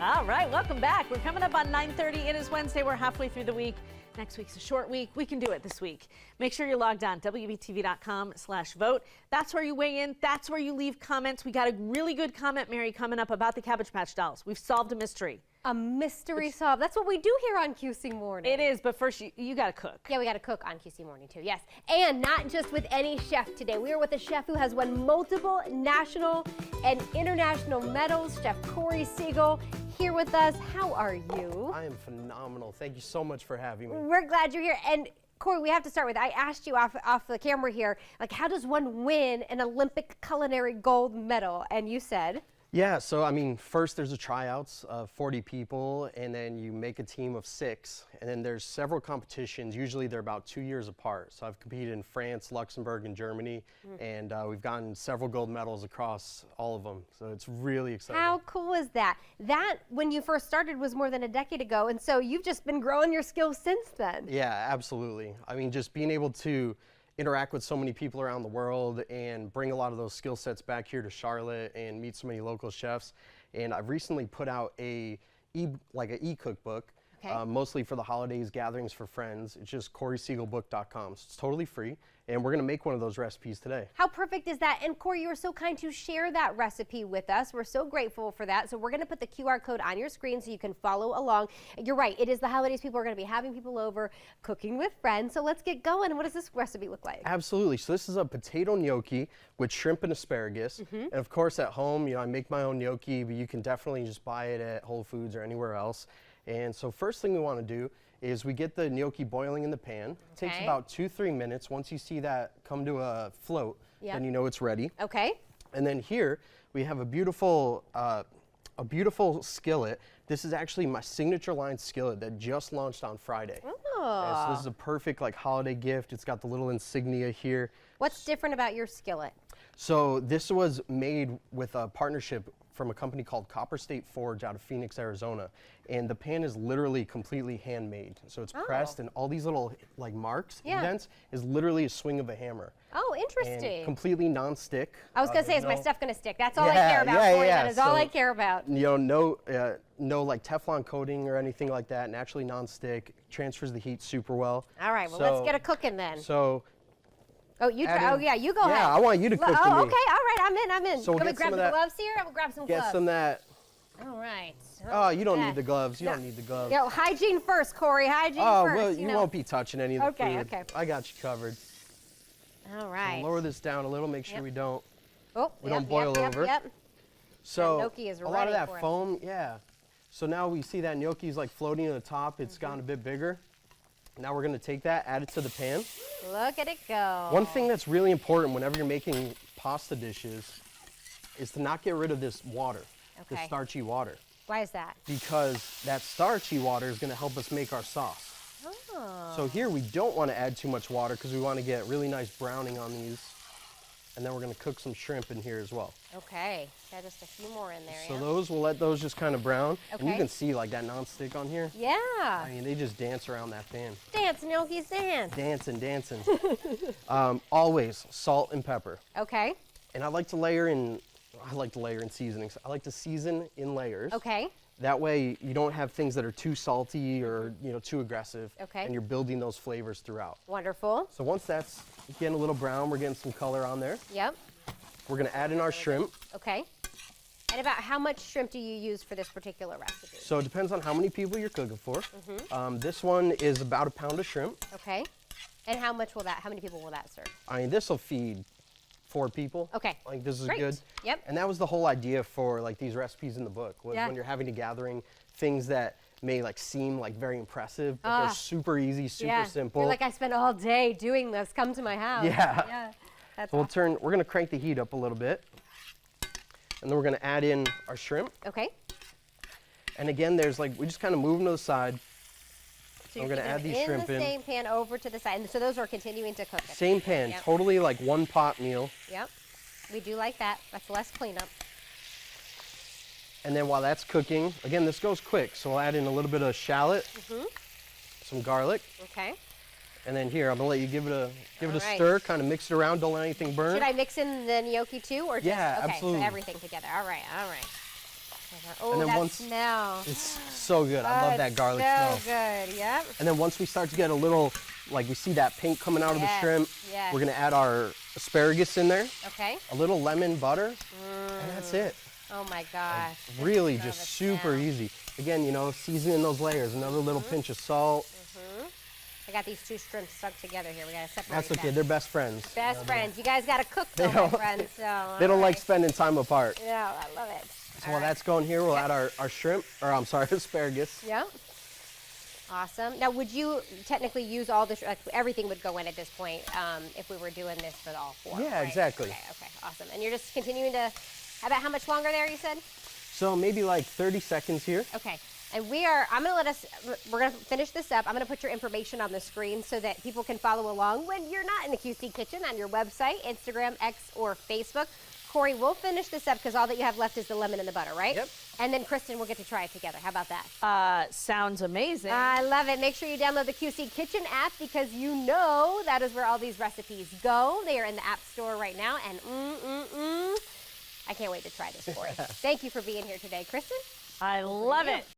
All right, welcome back. We're coming up on 9:30. It is Wednesday. We're halfway through the week. Next week's a short week. We can do it this week. Make sure you're logged on, wbtv.com/vote. That's where you weigh in. That's where you leave comments. We got a really good comment, Mary, coming up about the Cabbage Patch Dolls. We've solved a mystery. A mystery solve. That's what we do here on QC Morning. It is, but first you got to cook. Yeah, we got to cook on QC Morning too, yes. And not just with any chef today. We are with a chef who has won multiple national and international medals, Chef Corey Siegel, here with us. How are you? I am phenomenal. Thank you so much for having me. We're glad you're here. And Corey, we have to start with, I asked you off the camera here, like how does one win an Olympic culinary gold medal? And you said? Yeah, so I mean, first there's the tryouts of 40 people, and then you make a team of 6, and then there's several competitions. Usually they're about 2 years apart. So I've competed in France, Luxembourg, and Germany, and we've gotten several gold medals across all of them. So it's really exciting. How cool is that? That, when you first started, was more than a decade ago, and so you've just been growing your skills since then. Yeah, absolutely. I mean, just being able to interact with so many people around the world and bring a lot of those skill sets back here to Charlotte and meet so many local chefs. And I've recently put out an e-cookbook, mostly for the holidays, gatherings for friends. It's just CoreySiegelBook.com. So it's totally free, and we're going to make one of those recipes today. How perfect is that? And Corey, you were so kind to share that recipe with us. We're so grateful for that. So we're going to put the QR code on your screen so you can follow along. You're right, it is the holidays. People are going to be having people over, cooking with friends. So let's get going. What does this recipe look like? Absolutely. So this is a potato gnocchi with shrimp and asparagus. And of course at home, you know, I make my own gnocchi, but you can definitely just buy it at Whole Foods or anywhere else. And so first thing we want to do is we get the gnocchi boiling in the pan. It takes about 2-3 minutes. Once you see that come to a float, then you know it's ready. Okay. And then here we have a beautiful skillet. This is actually my signature line skillet that just launched on Friday. Oh. So this is a perfect like holiday gift. It's got the little insignia here. What's different about your skillet? So this was made with a partnership from a company called Copper State Forge out of Phoenix, Arizona. And the pan is literally completely handmade. So it's pressed, and all these little like marks, indents, is literally a swing of a hammer. Oh, interesting. And completely non-stick. I was going to say, is my stuff going to stick? That's all I care about, Corey. That is all I care about. You know, no like Teflon coating or anything like that. Naturally non-stick. Transfers the heat super well. All right, well, let's get a cooking then. So. Oh, you try. Oh, yeah, you go ahead. Yeah, I want you to cook for me. Oh, okay, all right, I'm in. So Can we grab the gloves here? I will grab some gloves. Get some of that. All right. Oh, you don't need the gloves. You don't need the gloves. Yo, hygiene first, Corey. Hygiene first. Oh, well, you won't be touching any of the food. Okay. I got you covered. All right. So lower this down a little. Make sure we don't don't boil over. So gnocchi is a lot of ready that for foam, So now we see that gnocchi is like floating to the top. It's gotten a bit bigger. Now we're going to take that, add it to the pan. Look at it go. One thing that's really important whenever you're making pasta dishes is to not get rid of this water, the starchy water. Why is that? Because that starchy water is going to help us make our sauce. Oh. So here we don't want to add too much water because we want to get really nice browning on these. And then we're going to cook some shrimp in here as well. Okay, got just a few more in there. So we'll let those just kind of brown. Okay. And you can see like that non-stick on here. Yeah. I mean, they just dance around that pan. Dance, gnocchis, dance. Dancing. Always salt and pepper. Okay. And I like to layer in seasonings. I like to season in layers. Okay. That way you don't have things that are too salty or too aggressive. Okay. And you're building those flavors throughout. Wonderful. So once that's getting a little brown, we're getting some color on there. Yep. We're gonna add in our shrimp. Okay. And about how much shrimp do you use for this particular recipe? So it depends on how many people you're cooking for. This one is about 1 pound of shrimp. Okay. And how many people will that serve? I mean, this will feed 4 people. Okay. Like this is Great. good. Yep. And that was the whole idea for like these recipes in the book, was when you're having a gathering, things that may like seem like very impressive, but they're super easy, super simple. You're like, I spent all day doing this. Come to my house. Yeah. Yeah. That's So we're gonna crank the heat up a little bit. And then we're gonna add in our shrimp. Okay. And again, we just kind of move them to the side. So we're gonna add these shrimp in. the same pan over to the side. And so those are continuing to cook. Same pan, totally like one pot meal. Yep. We do like that. That's less cleanup. And then while that's cooking, again, this goes quick. So we'll add in a little bit of shallot, some garlic. Okay. And then here, I'm gonna let you give it a stir, kind of mix it around, don't let anything burn. Should I mix in the gnocchi too, or just absolutely. So everything together? All right, all right. Oh, And then that once- smell. It's so good. I love that garlic so smell. good, yep. And then once we start to get a little, like we see that pink coming out of the Yes, shrimp, yes. we're gonna add our asparagus in there, Okay. a little lemon butter, and that's it. Oh my gosh. Really Love just it super now. easy. Again, you know, seasoning those layers, another little pinch of salt. I got these two shrimps stuck together here. We gotta separate That's okay, them. they're best friends. Best friends. You guys gotta cook though, my don't- friends. So, They don't like alright. spending time apart. Yeah, I love it. So while that's going here, we'll add our shrimp, or I'm sorry, asparagus. Yep. Awesome. Now, would you technically use all the, like, everything would go in at this point if we were doing this for all four? Yeah, right? exactly. Okay, awesome. And you're just continuing to, about how much longer there, you said? So maybe like 30 seconds here. Okay. And we're gonna finish this up. I'm gonna put your information on the screen so that people can follow along when you're not in the QC kitchen on your website, Instagram, X, or Facebook. Corey, we'll finish this up because all that you have left is the lemon and the butter, right? Yep. And then Kristen will get to try it together. How about that? Sounds amazing. I love it. Make sure you download the QC Kitchen app because you know that is where all these recipes go. They are in the App Store right now, and I can't wait to try this, Corey. Thank you for being here today, Kristen. I love it.